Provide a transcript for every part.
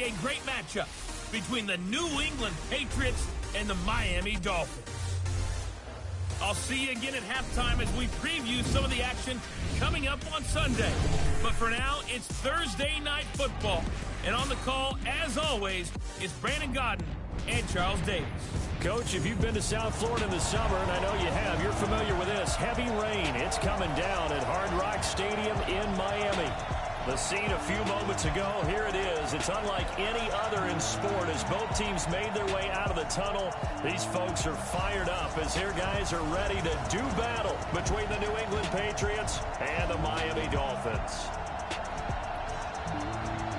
be a great matchup between the New England Patriots and the Miami Dolphins. I'll see you again at halftime as we preview some of the action coming up on Sunday. But for now, it's Thursday Night Football. And on the call, as always, is Brandon Gaudin and Charles Davis. Coach, if you've been to South Florida in the summer, and I know you have, you're familiar with this. Heavy rain. It's coming down at Hard Rock Stadium in Miami. The scene a few moments ago, here it is. It's unlike any other in sport as both teams made their way out of the tunnel. These folks are fired up as their guys are ready to do battle between the New England Patriots and the Miami Dolphins.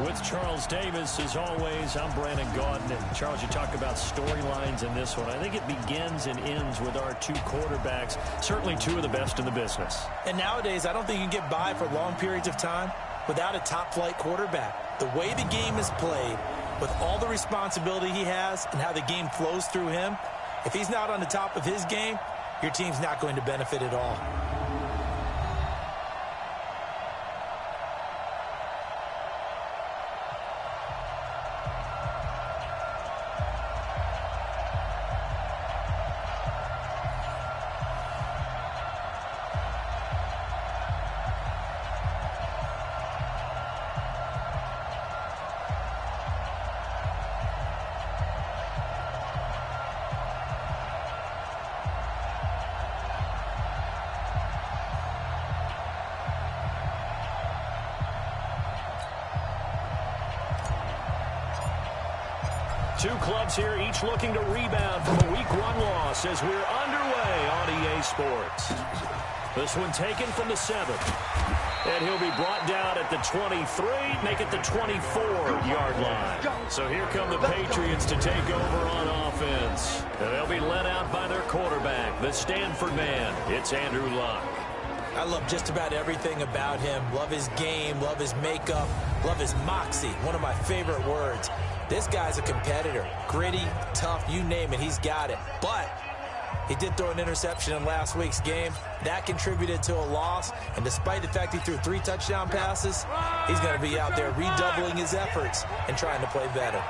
With Charles Davis, as always, I'm Brandon Gaudin. And Charles, you talk about storylines in this one. I think it begins and ends with our two quarterbacks, certainly two of the best in the business. And nowadays, I don't think you can get by for long periods of time without a top-flight quarterback. The way the game is played, with all the responsibility he has and how the game flows through him, if he's not on the top of his game, your team's not going to benefit at all. Two clubs here, each looking to rebound from a Week 1 loss as we're underway on EA Sports. This one taken from the 7th. And he'll be brought down at the 23, make it the 24-yard line. So here come the Patriots to take over on offense. And they'll be led out by their quarterback, the Stanford man. It's Andrew Luck. I love just about everything about him. Love his game, love his makeup, love his moxie, one of my favorite words. This guy's a competitor. Gritty, tough, you name it, he's got it. But he did throw an interception in last week's game. That contributed to a loss. And despite the fact he threw 3 touchdown passes, he's going to be out there redoubling his efforts and trying to play better.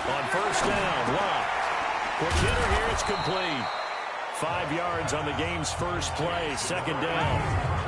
On first down, Luck. Quick hitter here, it's complete. 5 yards on the game's first play, second down.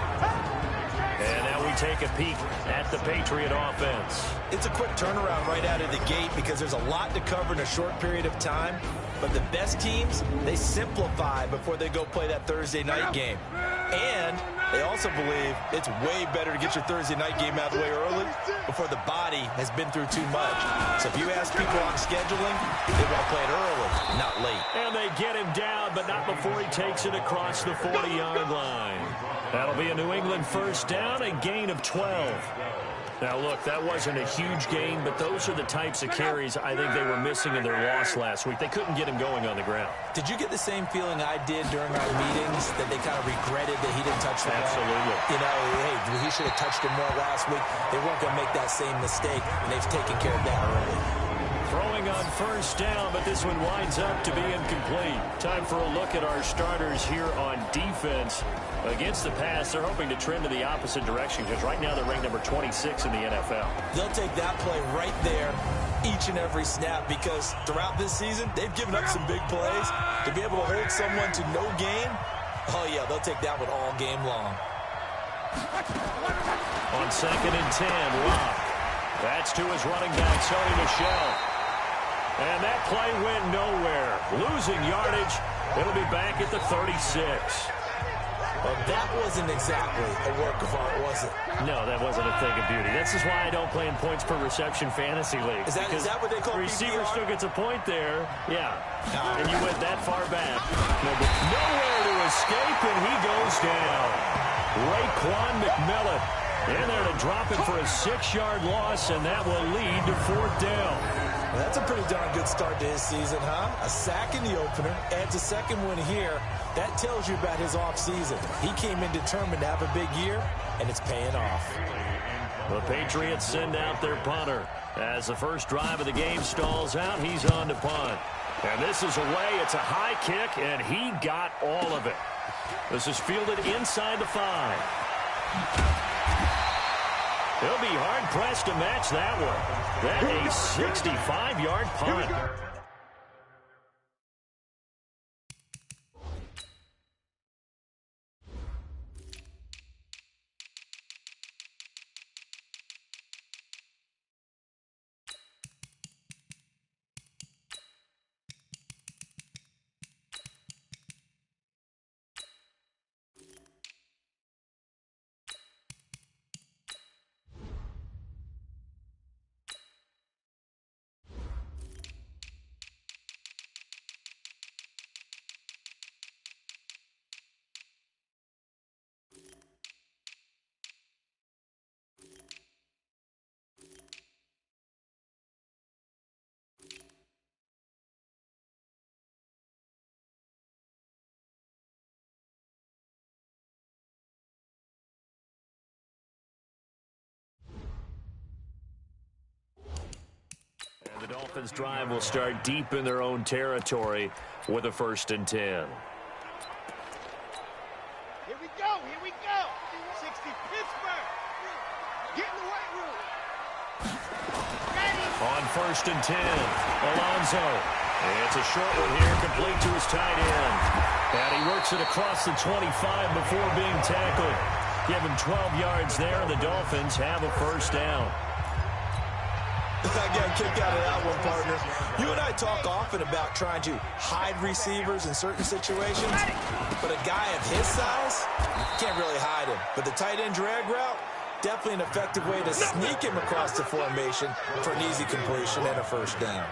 And now we take a peek at the Patriot offense. It's a quick turnaround right out of the gate because there's a lot to cover in a short period of time. But the best teams, they simplify before they go play that Thursday night game. And they also believe it's way better to get your Thursday night game out of the way early before the body has been through too much. So if you ask people on scheduling, they want to play it early, not late. And they get him down, but not before he takes it across the 40-yard line. That'll be a New England first down, a gain of 12. Now, look, that wasn't a huge gain, but those are the types of carries I think they were missing in their loss last week. They couldn't get him going on the ground. Did you get the same feeling I did during our meetings, that they kind of regretted that he didn't touch the ball? Absolutely. You know, hey, he should have touched him more last week. They weren't going to make that same mistake, and they've taken care of that early. Throwing on first down, but this one winds up to be incomplete. Time for a look at our starters here on defense. Against the pass, they're hoping to trend to the opposite direction because right now they're ranked number 26 in the NFL. They'll take that play right there each and every snap because throughout this season, they've given up some big plays. To be able to hold someone to no gain, oh yeah, they'll take that one all game long. On 2nd and 10, Luck. That's to his running back, Sony Michel. And that play went nowhere. Losing yardage. It'll be back at the 36. Well, that wasn't exactly a work of art, was it? No, that wasn't a thing of beauty. This is why I don't play in points per reception fantasy league. Is that what they call the receiver PPR? still gets a point there. Yeah. And you went that far back. Nowhere to escape, and he goes down. Raekwon McMillan in there to drop it for a 6-yard loss, and that will lead to 4th down. Well, that's a pretty darn good start to his season, huh? A sack in the opener, adds a second one here. That tells you about his offseason. He came in determined to have a big year, and it's paying off. The Patriots send out their punter. As the first drive of the game stalls out, he's on to punt. And this is away. It's a high kick, and he got all of it. This is fielded inside the 5. He'll be hard-pressed to match that one. That's a 65-yard punt. The Dolphins' drive will start deep in their own territory with a 1st and 10. Here we go, here we go. 60 Pittsburgh. Get in the weight room. Ready. On 1st and 10, Alonso. It's a short one here, complete to his tight end. And he works it across the 25 before being tackled. Give him 12 yards there, and the Dolphins have a 1st down. I got kicked out of that one, partner. You and I talk often about trying to hide receivers in certain situations, but a guy of his size, can't really hide him. But the tight end drag route, definitely an effective way to sneak him across the formation for an easy completion and a 1st down.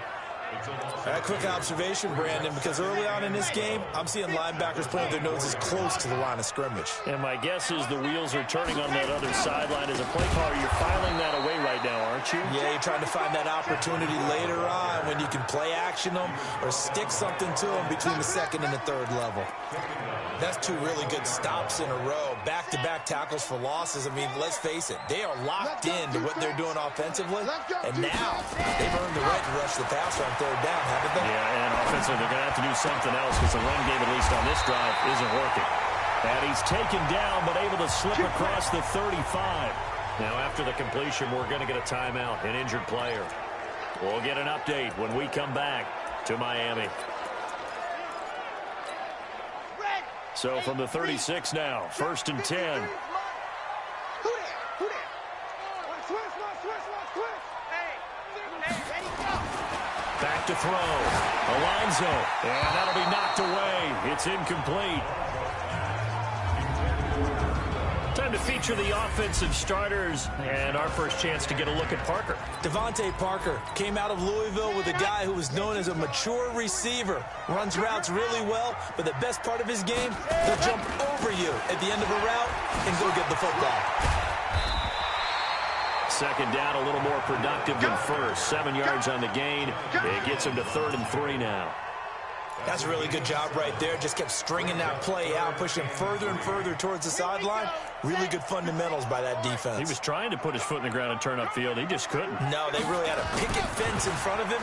A quick observation, Brandon, because early on in this game, I'm seeing linebackers putting their noses close to the line of scrimmage. And my guess is the wheels are turning on that other sideline. As a play caller, you're filing that away right now, aren't you? Yeah, you're trying to find that opportunity later on when you can play action them or stick something to them between the 2nd and the 3rd level. That's 2 really good stops in a row. Back-to-back tackles for losses. I mean, let's face it, they are locked into what they're doing offensively, and now they've earned the right to rush the passer on 3rd down, haven't they? Yeah, and offensively, they're going to have to do something else because the run game, at least on this drive, isn't working. And he's taken down, but able to slip across the 35. Now, after the completion, we're going to get a timeout, an injured player. We'll get an update when we come back to Miami. So from the 36 now, 1st and 10. Back to throw. Alonso. And that'll be knocked away. It's incomplete. Time to feature the offensive starters and our first chance to get a look at Parker. Devontae Parker came out of Louisville with a guy who was known as a mature receiver. Runs routes really well, but the best part of his game, he'll jump over you at the end of a route and go get the football. 2nd down, a little more productive than 1st. 7 yards on the gain. It gets him to 3rd and 3 now. That's a really good job right there. Just kept stringing that play out, pushing further and further towards the sideline. Really good fundamentals by that defense. He was trying to put his foot in the ground and turn upfield. He just couldn't. No, they really had a picket fence in front of him.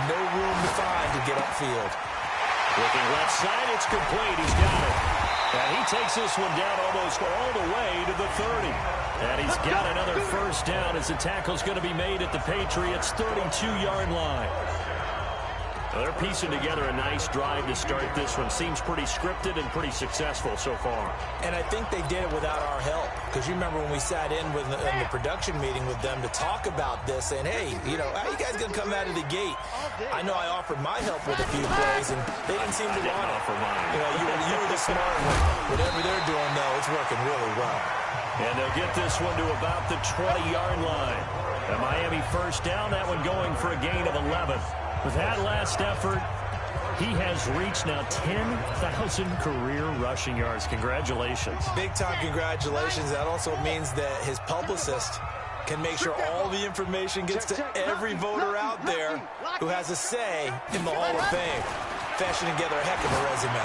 No room to find to get upfield. Looking left side, it's complete. He's got it. And he takes this one down almost all the way to the 30. And he's got another 1st down as the tackle's going to be made at the Patriots' 32-yard line. Well, they're piecing together a nice drive to start this one. Seems pretty scripted and pretty successful so far. And I think they did it without our help. Because you remember when we sat in the production meeting with them to talk about this, saying, hey, you know, how are you guys going to come out of the gate? I know I offered my help with a few plays, and they didn't seem to want it. Offer mine. You know, you were the smart one. Whatever they're doing, though, it's working really well. And they'll get this one to about the 20-yard line. A Miami 1st down, that one going for a gain of 11. With that last effort, he has reached now 10,000 career rushing yards. Congratulations. Big-time congratulations. That also means that his publicist can make sure all the information gets to every voter out there who has a say in the Hall of Fame. Fashioning together a heck of a resume.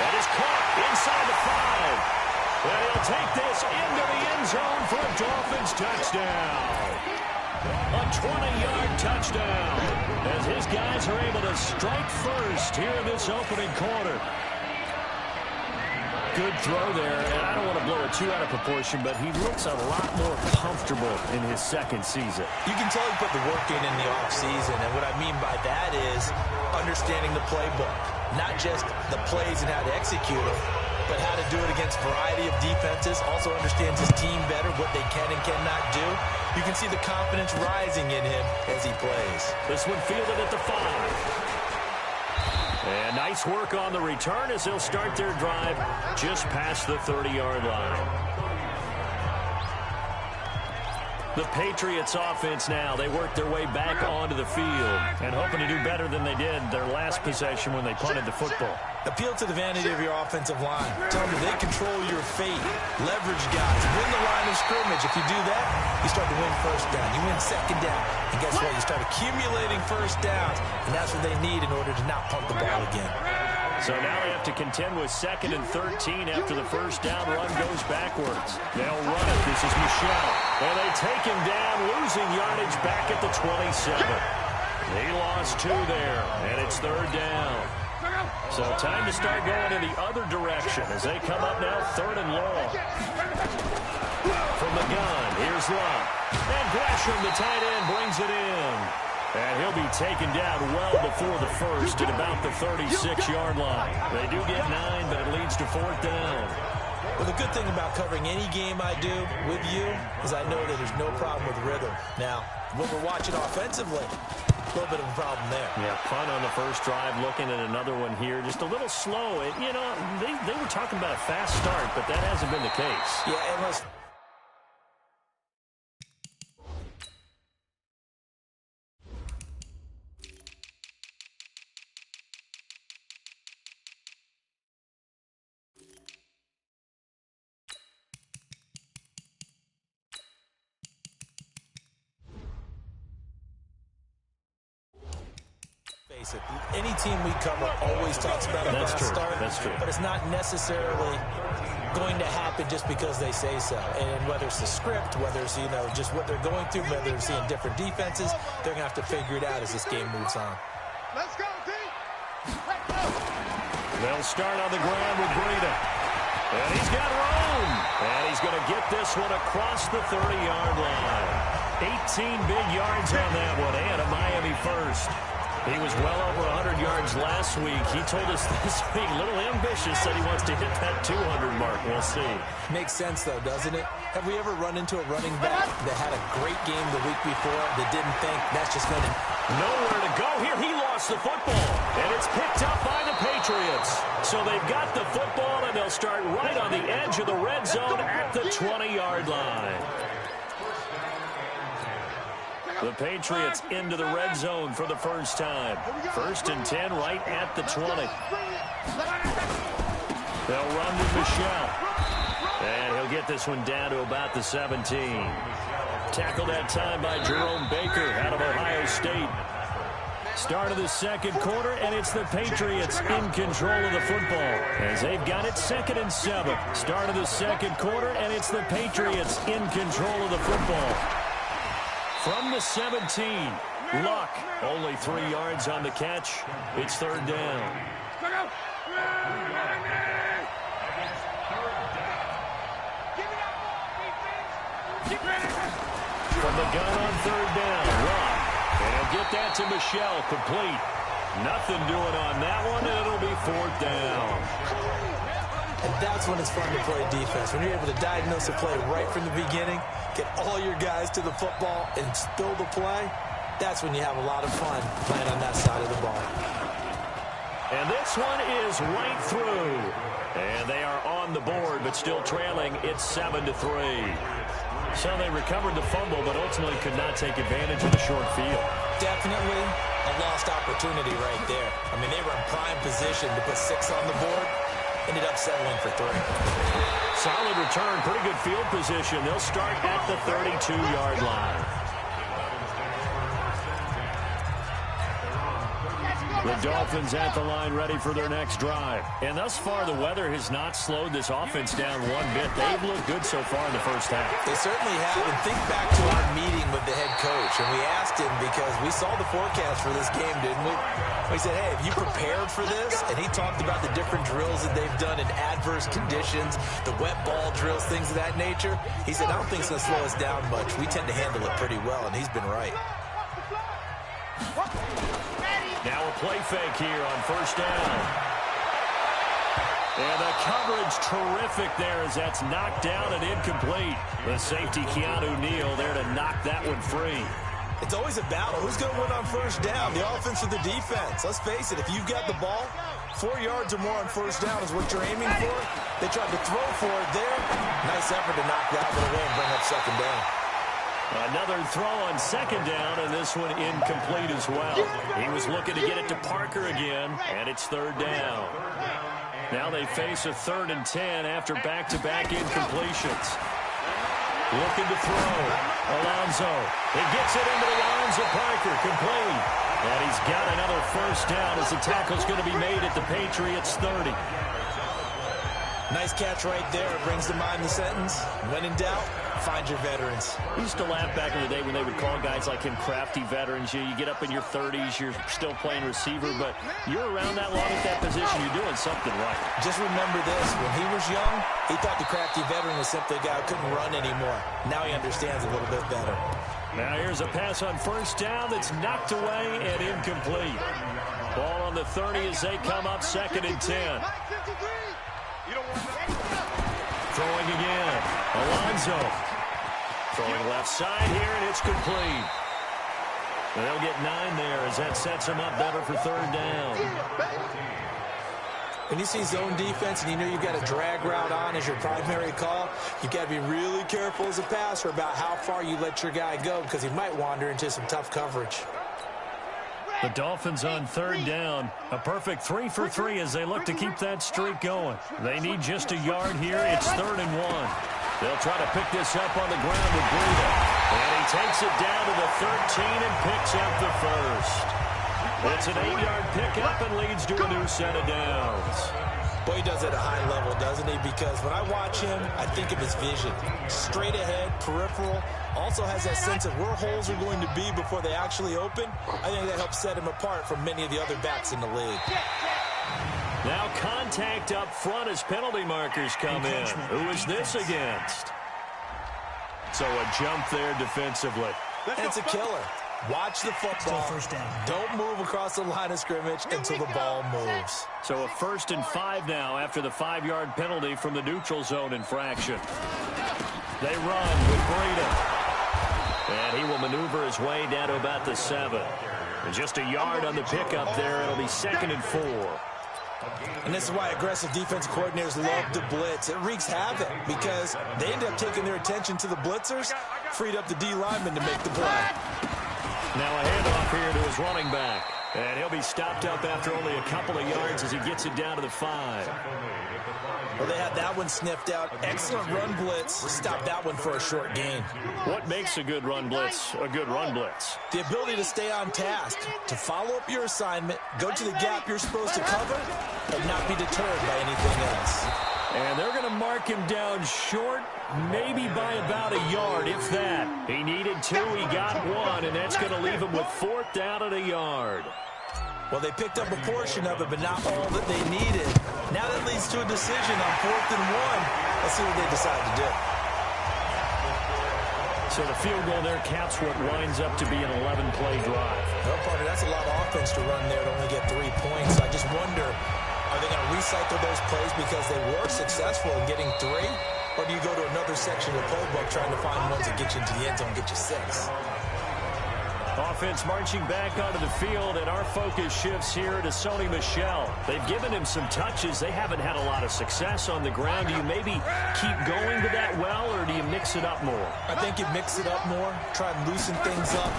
That is caught inside the 5. And he'll take this into the end zone for a Dolphins touchdown. A 20-yard touchdown as his guys are able to strike first here in this opening quarter. Good throw there, and I don't want to blow it too out of proportion, but he looks a lot more comfortable in his second season. You can tell he put the work in the offseason, and what I mean by that is understanding the playbook. Not just the plays and how to execute them, but how to do it against a variety of defenses. Also understands his team better, what they can and cannot do. You can see the confidence rising in him as he plays. This one fielded at the 5. And nice work on the return as they'll start their drive just past the 30-yard line. The Patriots offense now. They work their way back onto the field and hoping to do better than they did their last possession when they punted the football. Appeal to the vanity of your offensive line. Tell them they control your fate. Leverage guys. Win the line of scrimmage. If you do that, you start to win first down. You win second down. And guess what? You start accumulating first downs. And that's what they need in order to not punt the ball again. So now they have to contend with 2nd and 13 after the first down run goes backwards. They'll run it. This is Michel. And they take him down, losing yardage back at the 27. He lost 2 there, and it's 3rd down. So time to start going in the other direction as they come up now 3rd and long. From the gun, here's Love. And Gresham, the tight end, brings it in. And he'll be taken down well before the first at about the 36-yard line. They do get 9, but it leads to 4th down. Well, the good thing about covering any game I do with you is I know that there's no problem with rhythm. Now, when we're watching offensively, a little bit of a problem there. Yeah, punt on the first drive, looking at another one here. Just a little slow. You know, they were talking about a fast start, but that hasn't been the case. Yeah, and let's... Any team we cover always talks about a fast start. That's true. But it's not necessarily going to happen just because they say so. And whether it's the script, whether it's, you know, just what they're going through, whether they're seeing different defenses, they're going to have to figure it out as this game moves on. Let's go, D. They'll start on the ground with Breida. And he's got room. And he's going to get this one across the 30-yard line. 18 big yards on that one, and a Miami first. He was well over 100 yards last week. He told us this week, a little ambitious, said he wants to hit that 200 mark. We'll see. Makes sense, though, doesn't it? Have we ever run into a running back that had a great game the week before that didn't think that's just going to... Nowhere to go here. He lost the football, and it's picked up by the Patriots. So they've got the football, and they'll start right on the edge of the red zone at the 20-yard line. The Patriots into the red zone for the first time. 1st and 10 right at the 20. They'll run with Michel. And he'll get this one down to about the 17. Tackled that time by Jerome Baker out of Ohio State. Start of the second quarter, and it's the Patriots in control of the football as they've got it 2nd and 7. Start of the second quarter, and it's the Patriots in control of the football. From the 17, Luck, only 3 yards on the catch. It's 3rd down. From the gun on 3rd down, Luck. And he'll get that to Michel, complete. Nothing doing on that one, and it'll be 4th down. And that's when it's fun to play defense. When you're able to diagnose a play right from the beginning, get all your guys to the football, and spill the play, that's when you have a lot of fun playing on that side of the ball. And this one is right through. And they are on the board, but still trailing. It's 7-3. So they recovered the fumble, but ultimately could not take advantage of the short field. Definitely a lost opportunity right there. I mean, they were in prime position to put 6 on the board. Ended up settling for 3. Solid return, pretty good field position. They'll start at the 32-yard line. The Dolphins at the line ready for their next drive. And thus far, the weather has not slowed this offense down one bit. They've looked good so far in the first half. They certainly have. And think back to our meeting with the head coach. And we asked him because we saw the forecast for this game, didn't we? We said, hey, have you prepared for this? And he talked about the different drills that they've done in adverse conditions, the wet ball drills, things of that nature. He said, I don't think it's going to slow us down much. We tend to handle it pretty well, and he's been right. Now a play fake here on first down. And the coverage terrific there as that's knocked down and incomplete. The safety, Keanu Neal, there to knock that one free. It's always a battle. Who's going to win on first down, the offense or the defense? Let's face it, if you've got the ball, 4 yards or more on first down is what you're aiming for. They tried to throw for it there. Nice effort to knock that one away and bring up second down. Another throw on second down, and this one incomplete as well. He was looking to get it to Parker again, and it's third down. Now they face a 3rd and 10 after back-to-back incompletions. Looking to throw. Alonso. He gets it into the arms of Parker. Complete. And he's got another first down as the tackle's going to be made at the Patriots' 30. Nice catch right there. Brings to mind the sentence. When in doubt, find your veterans. We used to laugh back in the day when they would call guys like him crafty veterans. You get up in your 30s, you're still playing receiver, but you're around that long at that position, you're doing something right. Just remember this. When he was young, he thought the crafty veteran was simply a guy who couldn't run anymore. Now he understands a little bit better. Now here's a pass on first down that's knocked away and incomplete. Ball on the 30 as they come up 2nd and 10. Throwing again. Alonso. Throwing left side here, and it's complete. They'll get 9 there as that sets them up better for third down. When you see zone defense and you know you've got a drag route on as your primary call, you've got to be really careful as a passer about how far you let your guy go because he might wander into some tough coverage. The Dolphins on third down. A perfect 3 for 3 as they look to keep that streak going. They need just a yard here. It's 3rd and 1. They'll try to pick this up on the ground with Breida. And he takes it down to the 13 and picks up the first. It's an 8-yard pickup and leads to a new set of downs. Boy, he does it at a high level, doesn't he? Because when I watch him, I think of his vision. Straight ahead, peripheral. Also has that sense of where holes are going to be before they actually open. I think that helps set him apart from many of the other backs in the league. Now contact up front as penalty markers come in. Who is this against? So a jump there defensively. And it's a killer. Watch the football. First down. Don't move across the line of scrimmage until the ball moves. So a 1st and 5 now after the 5-yard penalty from the neutral zone infraction. They run with Breida. And he will maneuver his way down to about the 7. And just a yard on the pickup there. It'll be 2nd and 4. And this is why aggressive defense coordinators love to blitz. It wreaks havoc because they end up taking their attention to the blitzers, freed up the D lineman to make the play. Now a handoff here to his running back. And he'll be stopped up after only a couple of yards as he gets it down to the 5. Well, they had that one sniffed out. Excellent run blitz. Stop that one for a short gain. What makes a good run blitz a good run blitz? The ability to stay on task, to follow up your assignment, go to the gap you're supposed to cover, and not be deterred by anything else. And they're going to mark him down short, maybe by about a yard, if that. He needed 2, he got 1, and that's going to leave him with 4th down at a yard. Well, they picked up a portion of it, but not all that they needed. Now that leads to a decision on 4th and 1. Let's see what they decide to do. So the field goal there caps what winds up to be an 11-play drive. No, partner, that's a lot of offense to run there to only get 3 points. I just wonder, are they going to recycle those plays because they were successful in getting 3? Or do you go to another section of the playbook trying to find ones that get you into the end zone and get you 6? Offense marching back onto the field, and our focus shifts here to Sony Michel. They've given him some touches. They haven't had a lot of success on the ground. Do you maybe keep going with that well, or do you mix it up more? I think you mix it up more, try and loosen things up.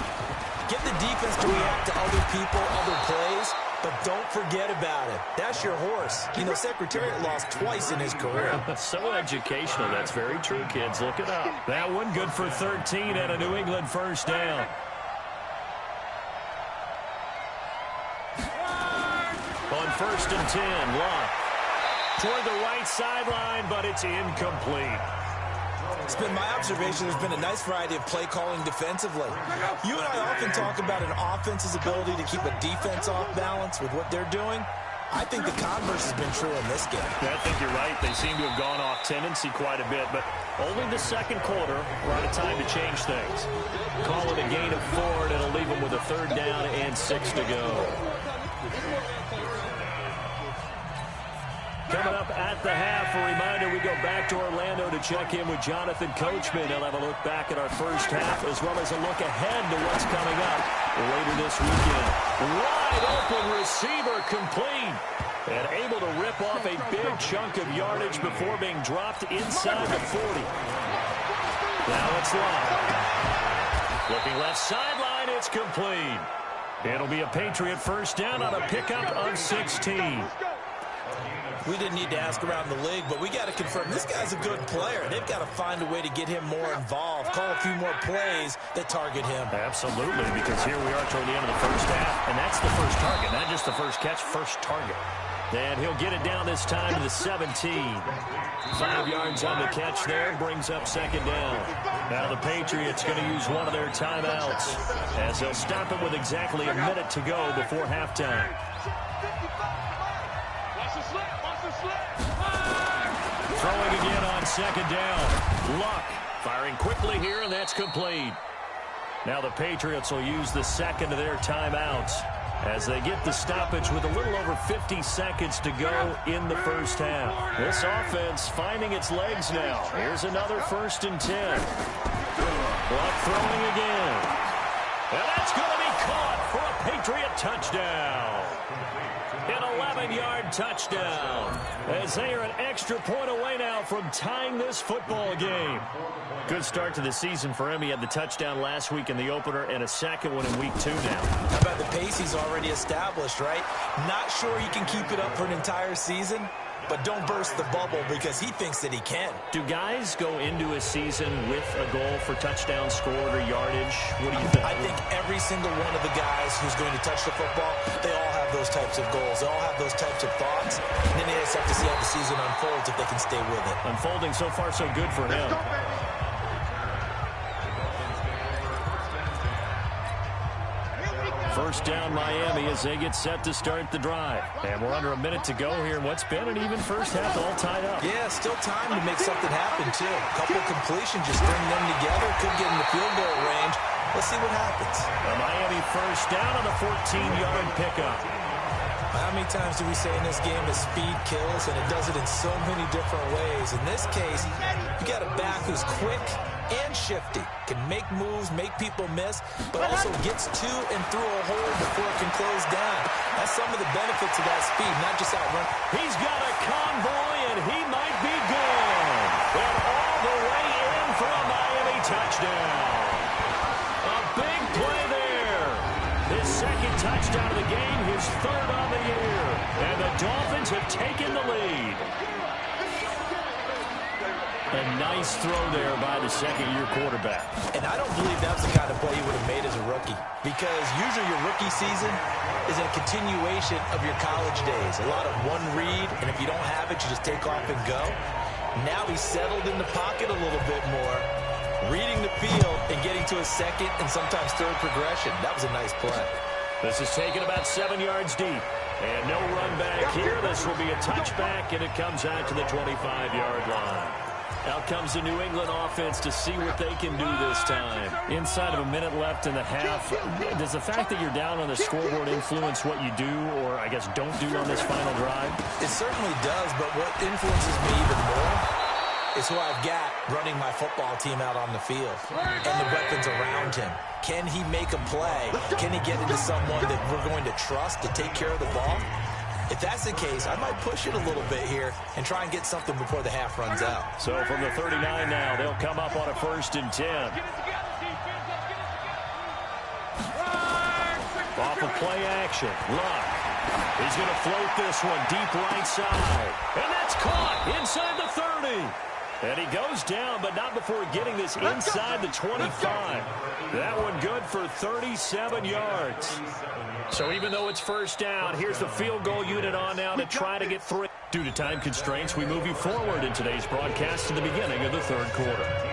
Get the defense to react to other people, other plays, but don't forget about it. That's your horse. You know, Secretariat lost twice in his career. So educational. That's very true, kids. Look it up. That one good for 13 and a New England first down. first and 10. Luck toward the right sideline, but it's incomplete. It's been my observation there's been a nice variety of play calling defensively. You and I often talk about an offense's ability to keep a defense off balance with what they're doing. I think the converse has been true in this game. I think you're right. They seem to have gone off tendency quite a bit, but only the second quarter brought a time to change things. Call it a gain of 4, and it'll leave them with a 3rd down and 6 to go. Coming up at the half, a reminder, we go back to Orlando to check in with Jonathan Coachman. He'll have a look back at our first half as well as a look ahead to what's coming up later this weekend. Wide open receiver complete and able to rip off a big chunk of yardage before being dropped inside the 40. Now it's Luck. Looking left sideline, it's complete. It'll be a Patriot first down on a pickup of 16. We didn't need to ask around the league, but we got to confirm this guy's a good player. They've got to find a way to get him more involved, call a few more plays that target him. Absolutely, because here we are toward the end of the first half, and that's the first target, not just the first catch, first target. And he'll get it down this time to the 17. 5 yards on the catch there, brings up 2nd down. Now the Patriots going to use one of their timeouts as they'll stop it with exactly a minute to go before halftime. Throwing again on 2nd down. Luck firing quickly here, and that's complete. Now the Patriots will use the second of their timeouts as they get the stoppage with a little over 50 seconds to go in the first half. This offense finding its legs now. Here's another 1st and 10. Luck throwing again. And that's going to be caught for a Patriot touchdown. An 11-yard touchdown as they are an extra point away now from tying this football game. Good start to the season for him. He had the touchdown last week in the opener and a second one in week 2 now. How about the pace he's already established, right? Not sure he can keep it up for an entire season, but don't burst the bubble because he thinks that he can. Do guys go into a season with a goal for touchdowns scored or yardage? What do you think? I think every single one of the guys who's going to touch the football, they all have those types of goals. They all have those types of thoughts. And then they just have to see how the season unfolds if they can stay with it. Unfolding so far so good for him. First down Miami as they get set to start the drive. And we're under a minute to go here in what's been an even first half, all tied up. Yeah, still time to make something happen, too. A couple of completions, just string them together. Could get in the field goal range. Let's see what happens. A Miami first down on a 14-yard pickup. How many times do we say in this game that speed kills, and it does it in so many different ways? In this case, you got a back who's quick and shifty, can make moves, make people miss, but also gets to and through a hole before it can close down. That's some of the benefits of that speed, not just outrun. He's got a convoy, and he might be gone. And all the way in for a Miami touchdown. A big play there. His 2nd touchdown of the game, his 3rd on the year. And the Dolphins have taken the lead. A nice throw there by the 2nd-year quarterback. And I don't believe that was the kind of play he would have made as a rookie, because usually your rookie season is a continuation of your college days. A lot of one read, and if you don't have it, you just take off and go. Now he's settled in the pocket a little bit more, reading the field and getting to a 2nd and sometimes 3rd progression. That was a nice play. This is taken about 7 yards deep. And no run back here. This will be a touchback, and it comes out to the 25-yard line. Out comes the New England offense to see what they can do this time. Inside of a minute left in the half, does the fact that you're down on the scoreboard influence what you do or, I guess, don't do on this final drive? It certainly does, but what influences me even more is who I've got running my football team out on the field and the weapons around him. Can he make a play? Can he get into someone that we're going to trust to take care of the ball? If that's the case, I might push it a little bit here and try and get something before the half runs out. So from the 39 now, they'll come up on a 1st and 10. Off of play action, Luck. He's going to float this one deep right side. And that's caught inside the 30. And he goes down, but not before getting this inside the 25. That one good for 37 yards. So even though it's first down, here's the field goal unit on now to try to get 3. Due to time constraints, we move you forward in today's broadcast to the beginning of the third quarter.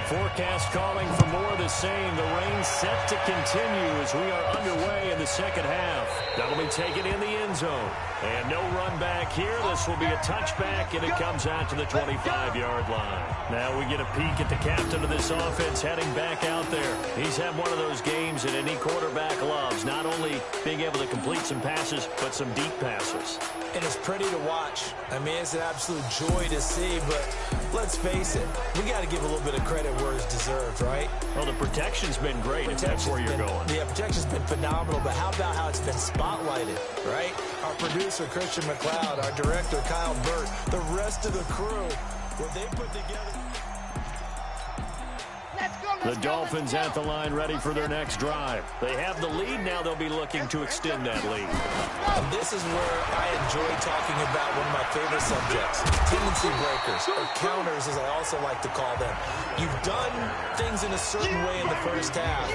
Forecast calling for more of the same. The rain set to continue as we are underway in the second half. That'll be taken in the end zone. And no run back here. This will be a touchback, and it comes out to the 25-yard line. Now we get a peek at the captain of this offense heading back out there. He's had one of those games that any quarterback loves, not only being able to complete some passes, but some deep passes. And it's pretty to watch. I mean, it's an absolute joy to see, but let's face it, we got to give a little bit of credit where it's deserved, right? Well, the protection's been great, if that's where you're going. Yeah, protection's been phenomenal, but how about how it's been spotlighted, right? Our producer, Christian McLeod, our director, Kyle Burt, the rest of the crew, what they put together. The Dolphins at the line ready for their next drive. They have the lead. Now they'll be looking to extend that lead. And this is where I enjoy talking about one of my favorite subjects, tendency breakers, or counters as I also like to call them. You've done things in a certain way in the first half,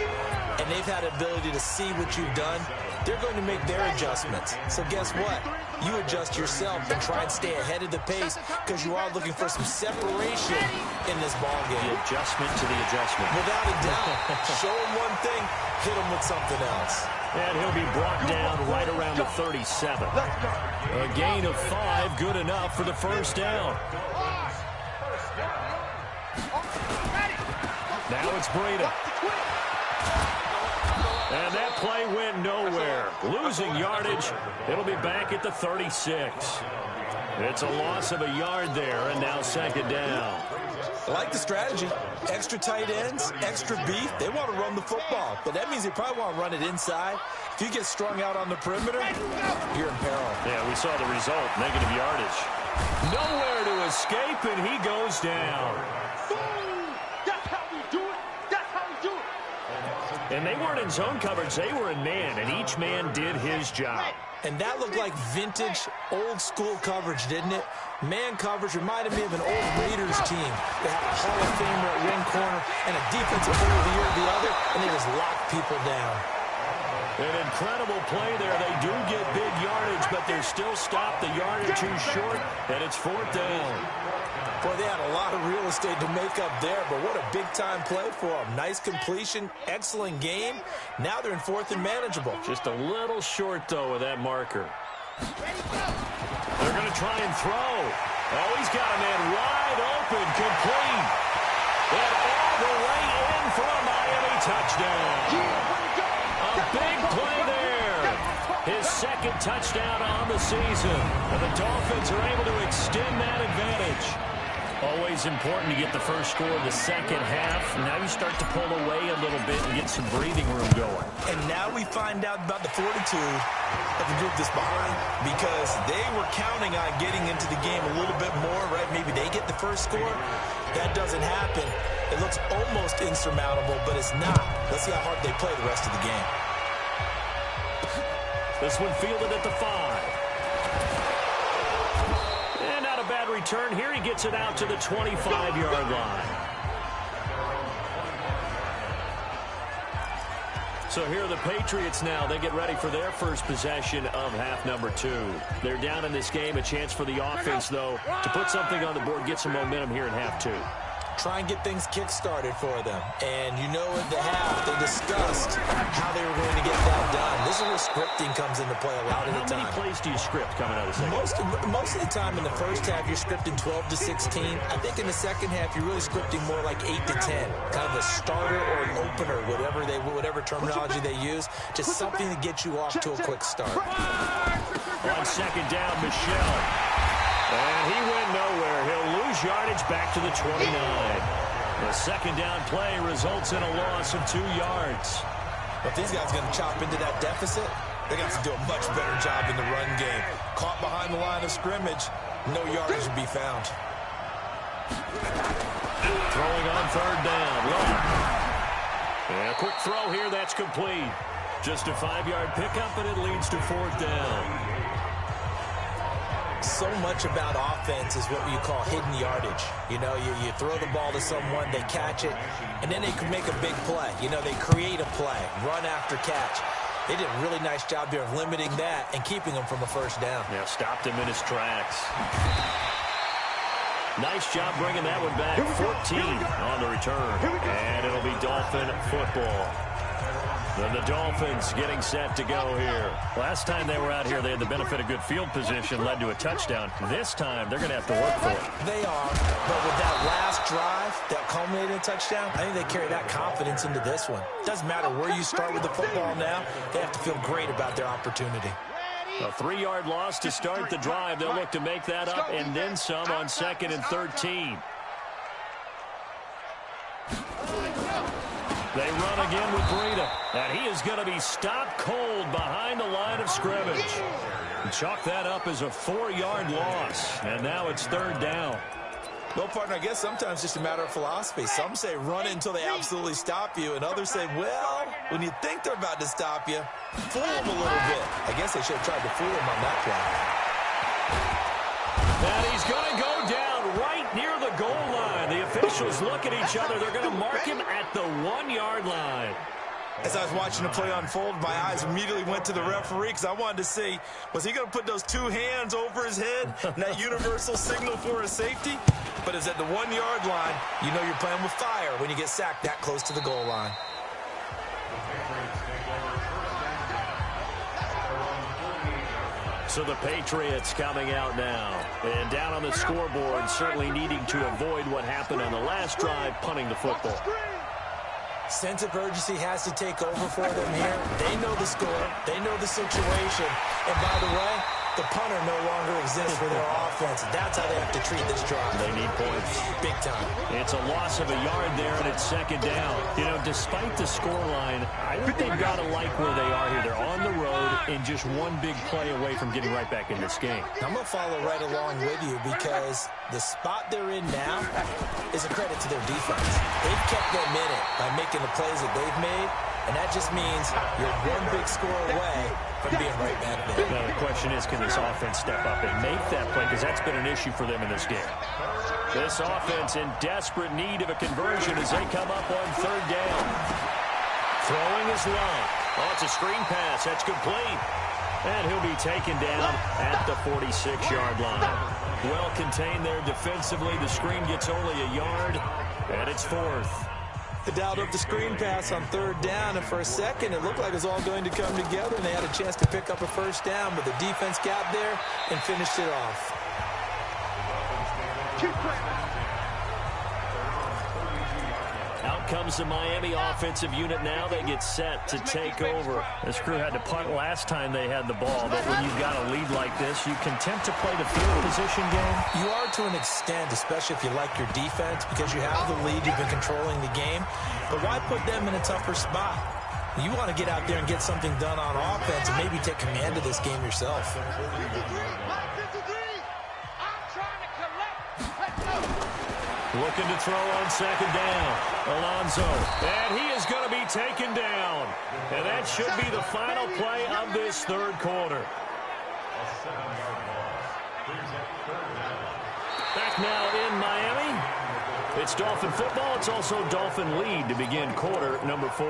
and they've had the ability to see what you've done. They're going to make their adjustments. So guess what? You adjust yourself and try and stay ahead of the pace because you are looking for some separation in this ballgame. The adjustment to the adjustment. Without a doubt. Show him one thing, hit him with something else. And he'll be brought down right around the 37. A gain of 5, good enough for the first down. Now it's Breida. And that play went nowhere. Losing yardage. It'll be back at the 36. It's a loss of a yard there, and now second down. I like the strategy. Extra tight ends, extra beef. They want to run the football, but that means they probably want to run it inside. If you get strung out on the perimeter, you're in peril. Yeah, we saw the result, negative yardage. Nowhere to escape, and he goes down. And they weren't in zone coverage. They were in man, and each man did his job. And that looked like vintage, old-school coverage, didn't it? Man coverage reminded me of an old Raiders team. They had a Hall of Famer at one corner and a defensive player of the year at the other, and they just locked people down. An incredible play there. They do get big yardage, but they're still stopped a yard or two short, and it's fourth down. Boy, they had a lot of real estate to make up there, but what a big-time play for them. Nice completion, excellent game. Now they're in fourth and manageable. Just a little short, though, with that marker. They're going to try and throw. Oh, he's got a man wide open, complete. And all the way in for a Miami touchdown. A big play there. His second touchdown on the season. And the Dolphins are able to extend that advantage. Always important to get the first score of the second half. Now you start to pull away a little bit and get some breathing room going. And now we find out about the fortitude of the group that's behind, because they were counting on getting into the game a little bit more, right? Maybe they get the first score. That doesn't happen. It looks almost insurmountable, but it's not. Let's see how hard they play the rest of the game. This one fielded at the 5. And not a bad return. Here he gets it out to the 25-yard line. So here are the Patriots now. They get ready for their first possession of half number 2. They're down in this game. A chance for the offense, though, to put something on the board, get some momentum here in half 2. Try and get things kick-started for them. And you know at the half, they discussed how they were going to get that done. This is where scripting comes into play a lot of the time. How many plays do you script coming out of the second? Most of the time in the first half, you're scripting 12 to 16. I think in the second half, you're really scripting more like 8 to 10. Kind of a starter or an opener, whatever terminology they use. Just something to get you off to a quick start. On second down, Michelle. And he went nowhere. He'll lose yardage back to the 29. The second down play results in a loss of 2 yards. But these guys are going to chop into that deficit. They got to do a much better job in the run game. Caught behind the line of scrimmage, no yardage to be found. Throwing on third down. Long. And a quick throw here. That's complete. Just a 5-yard pickup, and it leads to fourth down. So much about offense is what you call hidden yardage. You know, you throw the ball to someone, they catch it, and then they can make a big play. You know, they create a play, run after catch. They did a really nice job here of limiting that and keeping him from a first down. Yeah, stopped him in his tracks. Nice job bringing that one back. 14 on the return. And it'll be Dolphin football. Then the Dolphins getting set to go here. Last time they were out here, they had the benefit of good field position, led to a touchdown. This time, they're going to have to work for it. They are, but with that last drive that culminated in a touchdown, I think they carry that confidence into this one. Doesn't matter where you start with the football now, they have to feel great about their opportunity. A 3-yard loss to start the drive. They'll look to make that up and then some on 2nd and 13. They run again with Breida, and he is going to be stopped cold behind the line of scrimmage. Chalk that up as a 4-yard loss, and now it's 3rd down. Well, partner, I guess sometimes it's just a matter of philosophy. Some say run it until they absolutely stop you, and others say, well, when you think they're about to stop you, fool them a little bit. I guess they should have tried to fool them on that play. And he's going to go down right near the goal line. The officials look at each other. They're going to mark him at the 1-yard line. As I was watching the play unfold, my eyes immediately went to the referee because I wanted to see, was he going to put those 2 hands over his head and that universal signal for a safety? But it's at the 1-yard line. You know you're playing with fire when you get sacked that close to the goal line. So the Patriots coming out now. And down on the scoreboard, certainly needing to avoid what happened on the last drive, punting the football. Sense of urgency has to take over for them here. They know the score. They know the situation. And by the way, the punter no longer exists for their offense. That's how they have to treat this drive. They need points. Big time. It's a loss of a yard there, and it's 2nd down. You know, despite the scoreline, I think they've got to like where they are here. They're on the road and just one big play away from getting right back in this game. I'm going to follow right along with you because the spot they're in now is a credit to their defense. They've kept them in it by making the plays that they've made, and that just means you're one big score away from being right back there. Now, the question is, can this offense step up and make that play? Because that's been an issue for them in this game. This offense in desperate need of a conversion as they come up on 3rd down. Throwing is long. Oh, it's a screen pass. That's complete. And he'll be taken down at the 46-yard line. Well contained there defensively. The screen gets only a yard, and it's 4th. They dialed up the screen pass on 3rd down, and for a second it looked like it was all going to come together, and they had a chance to pick up a first down, but the defense got there and finished it off. Out comes the Miami offensive unit now. They get set to take over. This crew had to punt last time they had the ball, but when you've got a lead like this, you content to play the field position game? You are to an extent, especially if you like your defense, because you have the lead, you've been controlling the game. But why put them in a tougher spot? You want to get out there and get something done on offense and maybe take command of this game yourself. Looking to throw on 2nd down. Alonso. And he is going to be taken down. And that should be the final play of this 3rd quarter. Back now in Miami. It's Dolphin football. It's also Dolphin lead to begin quarter number 4.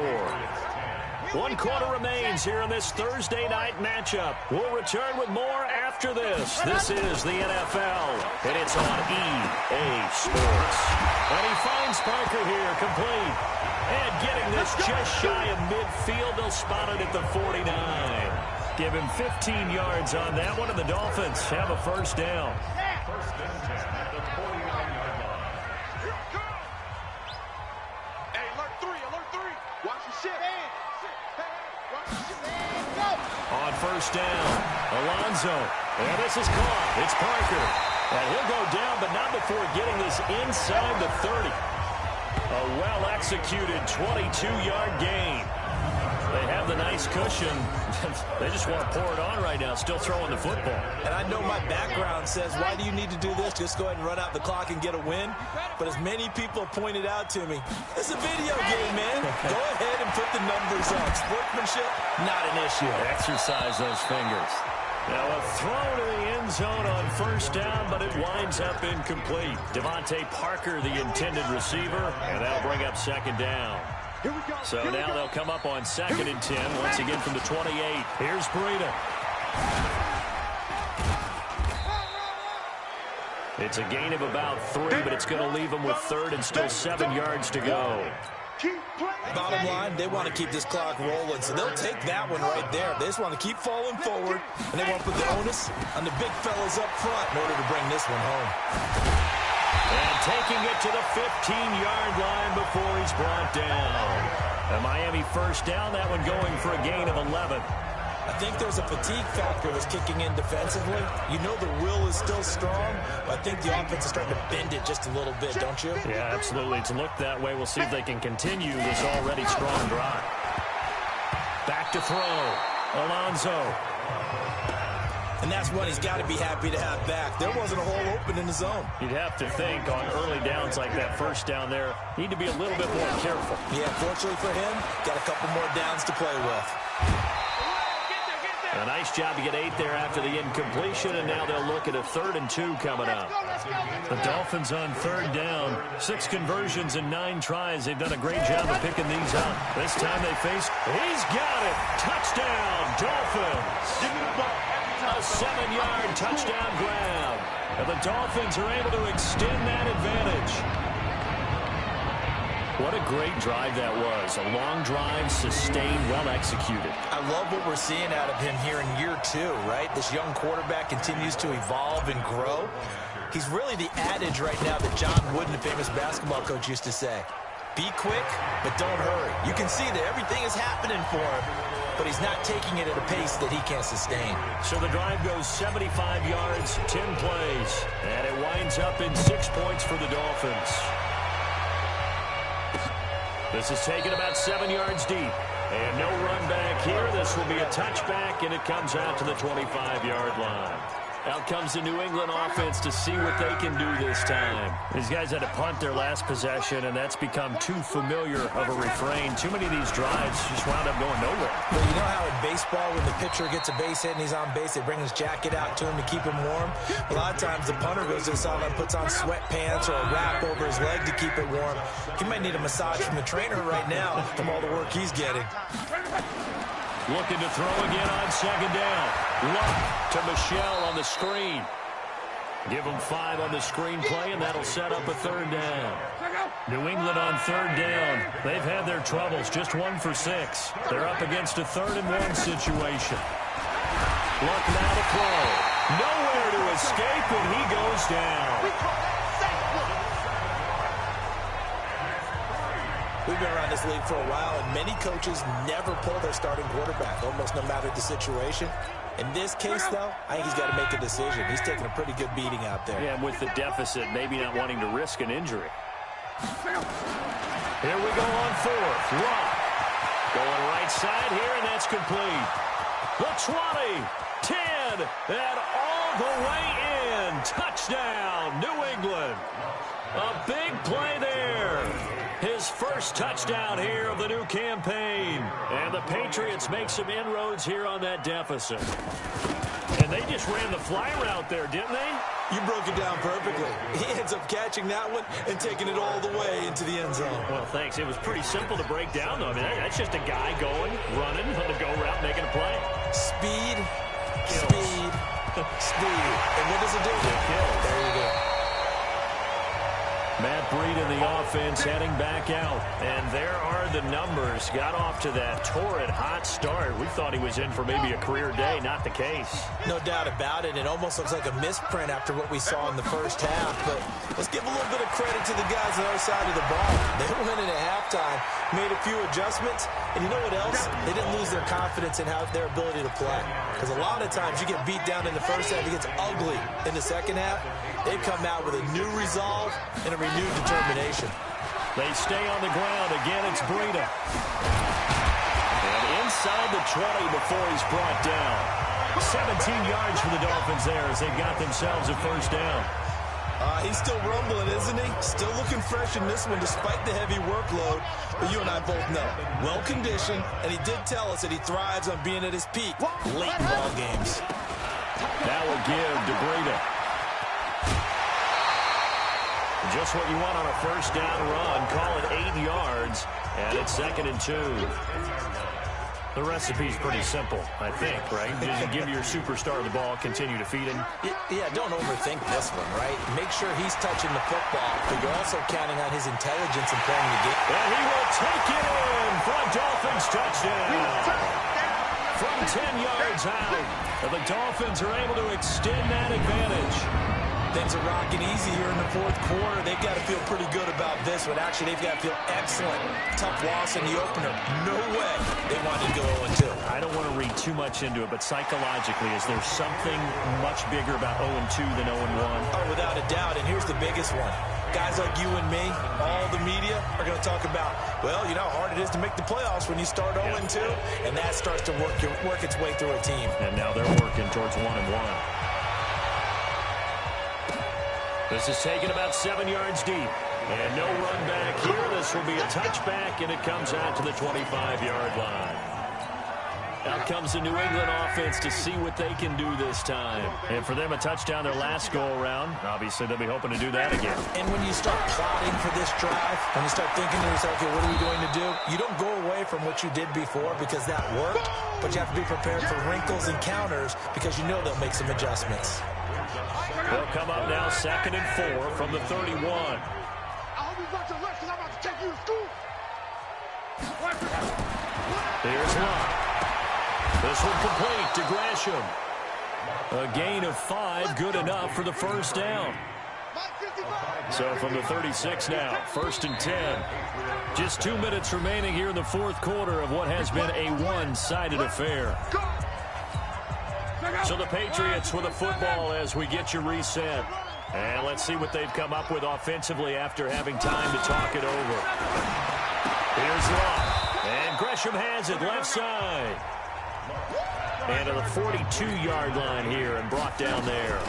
1 quarter remains here in this Thursday night matchup. We'll return with more after this. This is the NFL, and it's on EA Sports. And he finds Parker here, complete. And getting this just shy of midfield. They'll spot it at the 49. Give him 15 yards on that one, and the Dolphins have a first down. On first down, Alonso, and this is caught. It's Parker, and he'll go down, but not before getting this inside the 30. A well-executed 22-yard gain. They have the nice cushion. They just want to pour it on right now, still throwing the football. And I know my background says, why do you need to do this? Just go ahead and run out the clock and get a win. But as many people have pointed out to me, it's a video game, man. Go ahead and put the numbers up. Sportsmanship, not an issue. Exercise those fingers. Now a throw to the end zone on first down, but it winds up incomplete. Devontae Parker, the intended receiver, and that'll bring up second down. So now they'll come up on 2nd and 10, once again from the 28. Here's Breida. It's a gain of about 3, but it's going to leave them with 3rd and still 7 yards to go. Bottom line, they want to keep this clock rolling, so they'll take that one right there. They just want to keep falling forward, and they want to put the onus on the big fellas up front in order to bring this one home. And taking it to the 15-yard line before he's brought down. A Miami first down, that one going for a gain of 11. I think there's a fatigue factor that's kicking in defensively. You know the will is still strong, but I think the offense is starting to bend it just a little bit, don't you? Yeah, absolutely. It's looked that way. We'll see if they can continue this already strong drive. Back to throw. Alonso. And that's one he's got to be happy to have back. There wasn't a hole open in the zone. You'd have to think on early downs like that first down there, need to be a little bit more careful. Yeah, fortunately for him, got a couple more downs to play with. A nice job to get 8 there after the incompletion, and now they'll look at a 3rd and 2 coming up. The Dolphins on 3rd down. 6 conversions in 9 tries. They've done a great job of picking these up. This time they face, he's got it. Touchdown, Dolphins. A 7-yard touchdown grab. And the Dolphins are able to extend that advantage. What a great drive that was. A long drive, sustained, well executed. I love what we're seeing out of him here in year 2, right? This young quarterback continues to evolve and grow. He's really the adage right now that John Wooden, the famous basketball coach, used to say. Be quick, but don't hurry. You can see that everything is happening for him, but he's not taking it at a pace that he can't sustain. So the drive goes 75 yards, 10 plays, and it winds up in 6 points for the Dolphins. This is taken about 7 yards deep. And no run back here. This will be a touchback, and it comes out to the 25-yard line. Out comes the New England offense to see what they can do this time. These guys had to punt their last possession, and that's become too familiar of a refrain. Too many of these drives just wound up going nowhere. Well, you know how in baseball, when the pitcher gets a base hit and he's on base, they bring his jacket out to him to keep him warm? A lot of times the punter goes to the sideline, puts on sweatpants or a wrap over his leg to keep it warm. He might need a massage from the trainer right now from all the work he's getting. Looking to throw again on 2nd down. Luck to Michelle on the screen. Give him 5 on the screen play, and that'll set up a 3rd down. New England on 3rd down. They've had their troubles, just 1 for 6. They're up against a 3rd and 1 situation. Luck now to throw. Nowhere to escape, and he goes down. We've been around this league for a while, and many coaches never pull their starting quarterback, almost no matter the situation. In this case, though, I think he's got to make a decision. He's taking a pretty good beating out there. Yeah, and with the deficit, maybe not wanting to risk an injury. Here we go on 4th. Luck. Going right side here, and that's complete. The 20, 10, and all the way in. Touchdown, New England. A big play there. His first touchdown here of the new campaign. And the Patriots make some inroads here on that deficit. And they just ran the fly route there, didn't they? You broke it down perfectly. He ends up catching that one and taking it all the way into the end zone. Well, thanks. It was pretty simple to break down, though. I mean, that's just a guy going, running on the go route, making a play. Speed, speed, speed. And what does it do? It kills. There you go. Matt Breida in the offense heading back out. And there are the numbers. Got off to that torrid hot start. We thought he was in for maybe a career day. Not the case. No doubt about it. It almost looks like a misprint after what we saw in the first half. But let's give a little bit of credit to the guys on the other side of the ball. They went in at halftime, made a few adjustments. And you know what else? They didn't lose their confidence in their ability to play. Because a lot of times you get beat down in the first half. It gets ugly in the second half. They've come out with a new resolve and a renewed determination. They stay on the ground. Again, it's Breida. And inside the 20 before he's brought down. 17 yards for the Dolphins there as they've got themselves a first down. He's still rumbling, isn't he? Still looking fresh in this one despite the heavy workload. But you and I both know, well-conditioned, and he did tell us that he thrives on being at his peak late in ball games. That will give DeBreda. Just what you want on a first down run. Call it 8 yards, and it's 2nd and 2. The recipe's pretty simple, I think, right? Just give your superstar the ball, continue to feed him. Yeah, don't overthink this one, right? Make sure he's touching the football, but you're also counting on his intelligence in playing the game. And he will take it in for a Dolphins touchdown. From 10 yards out, the Dolphins are able to extend that advantage. Things are rocking easy here in the 4th quarter. They've got to feel pretty good about this one. Actually, they've got to feel excellent. Tough loss in the opener. No way they wanted to go 0-2. I don't want to read too much into it, but psychologically, is there something much bigger about 0-2 than 0-1? Oh, without a doubt, and here's the biggest one. Guys like you and me, all the media, are going to talk about, well, you know how hard it is to make the playoffs when you start 0-2, and that starts to work its way through a team. And now they're working towards 1-1. This is taken about 7 yards deep. And no run back here. This will be a touchback, and it comes out to the 25-yard line. Out comes the New England offense to see what they can do this time. And for them, a touchdown their last go-around. Obviously, they'll be hoping to do that again. And when you start plotting for this drive, when you start thinking to yourself, okay, what are we going to do? You don't go away from what you did before because that worked, but you have to be prepared for wrinkles and counters because you know they'll make some adjustments. They'll come up now 2nd and 4 from the 31. I hope you got your left because I'm about to take you to school. Here's Locke. This one complete to Gresham. A gain of 5, good enough for the first down. So from the 36 now, 1st and 10. Just 2 minutes remaining here in the 4th quarter of what has been a one-sided affair. So the Patriots with a football as we get you reset. And let's see what they've come up with offensively after having time to talk it over. Here's Locke. And Gresham has it left side. And to the 42-yard line here and brought down there.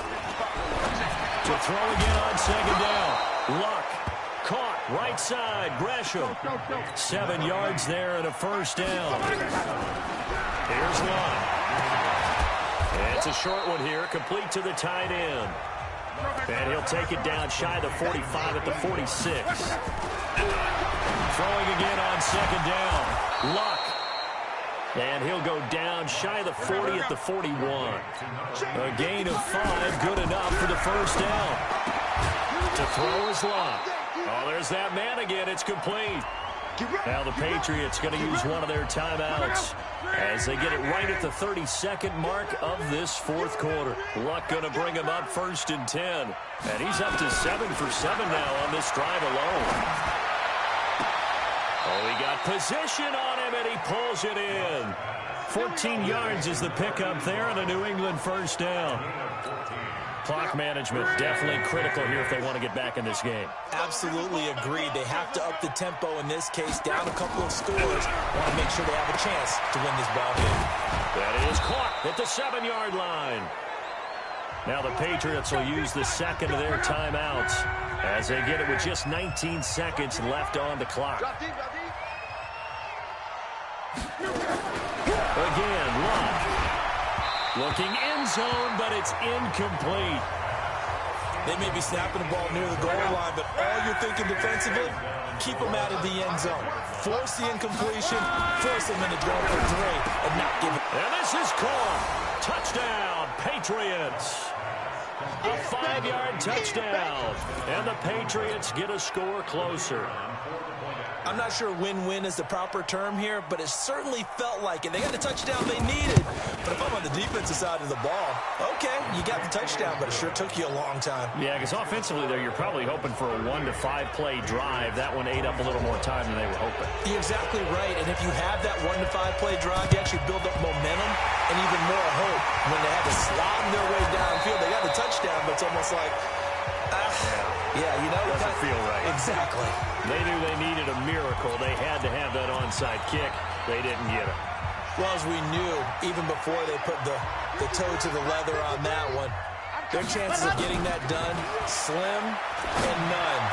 To throw again on 2nd down. Locke caught right side. Gresham. 7 yards there and a first down. Here's Locke. It's a short one here, complete to the tight end. And he'll take it down shy of the 45 at the 46. Throwing again on 2nd down. Luck. And he'll go down shy of the 40 at the 41. A gain of 5, good enough for the first down. To throw is Luck. Oh, there's that man again. It's complete. Now the Patriots going to use one of their timeouts as they get it right at the 32nd mark of this 4th quarter. Luck going to bring him up 1st and 10. And he's up to 7 for 7 now on this drive alone. Oh, he got position on him, and he pulls it in. 14 yards is the pickup there, and a New England first down. Clock management definitely critical here if they want to get back in this game. Absolutely agreed. They have to up the tempo in this case, down a couple of scores. Want to make sure they have a chance to win this ball game. That is caught at the 7-yard line. Now the Patriots will use the second of their timeouts as they get it with just 19 seconds left on the clock. Again, Locke. Looking end zone, but it's incomplete. They may be snapping the ball near the goal line, but all you're thinking defensively, keep them out of the end zone. Force the incompletion, force them into going for 3, and not give it. And this is caught. Touchdown, Patriots. A 5-yard touchdown. And the Patriots get a score closer. I'm not sure win-win is the proper term here, but it certainly felt like it. They got the touchdown they needed. But if I'm on the defensive side of the ball, okay, you got the touchdown, but it sure took you a long time. Yeah, because offensively there, you're probably hoping for a 1 to 5 play drive. That one ate up a little more time than they were hoping. You're exactly right. And if you have that 1 to 5 play drive, you actually build up momentum and even more hope. When they had to slog their way downfield, they got the touchdown, but it's almost like, yeah, you know, doesn't feel right. Exactly. They knew they needed a miracle. They had to have that onside kick. They didn't get it. Well, as we knew, even before they put the toe to the leather on that one, their chances of getting that done, slim and none.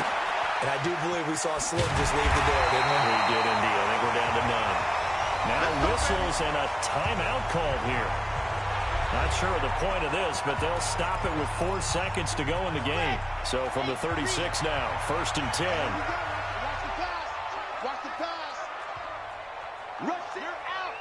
And I do believe we saw Slim just leave the door, didn't we? We did indeed. I think we're down to none. Now whistles and a timeout called here. Not sure of the point of this, but they'll stop it with 4 seconds to go in the game. So from the 36 now, 1st and 10. Watch the pass. Watch the pass. Rush it. You're out.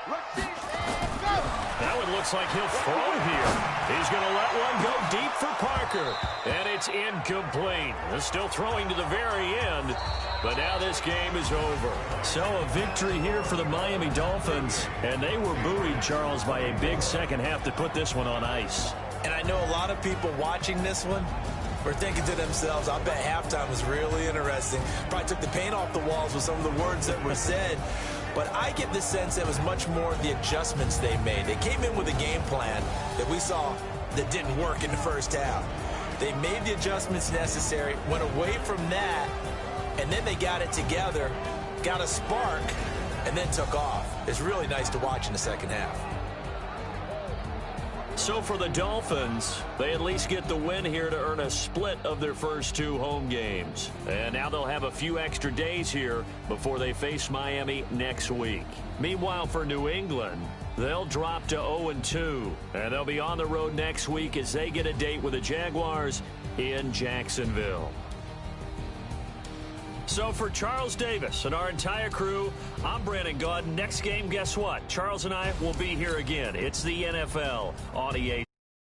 Rush it. And go. That one looks like he'll throw here. He's going to let one go deep for Parker. And it's incomplete. They're still throwing to the very end. But now this game is over. So a victory here for the Miami Dolphins. And they were buoyed, Charles, by a big second half to put this one on ice. And I know a lot of people watching this one were thinking to themselves, I bet halftime was really interesting. Probably took the paint off the walls with some of the words that were said. But I get the sense it was much more the adjustments they made. They came in with a game plan that we saw that didn't work in the first half. They made the adjustments necessary, went away from that, and then they got it together, got a spark, and then took off. It's really nice to watch in the second half. So for the Dolphins, they at least get the win here to earn a split of their first 2 home games. And now they'll have a few extra days here before they face Miami next week. Meanwhile, for New England, they'll drop to 0-2. And they'll be on the road next week as they get a date with the Jaguars in Jacksonville. So for Charles Davis and our entire crew, I'm Brandon Gaudin. Next game, guess what? Charles and I will be here again. It's the NFL on EA.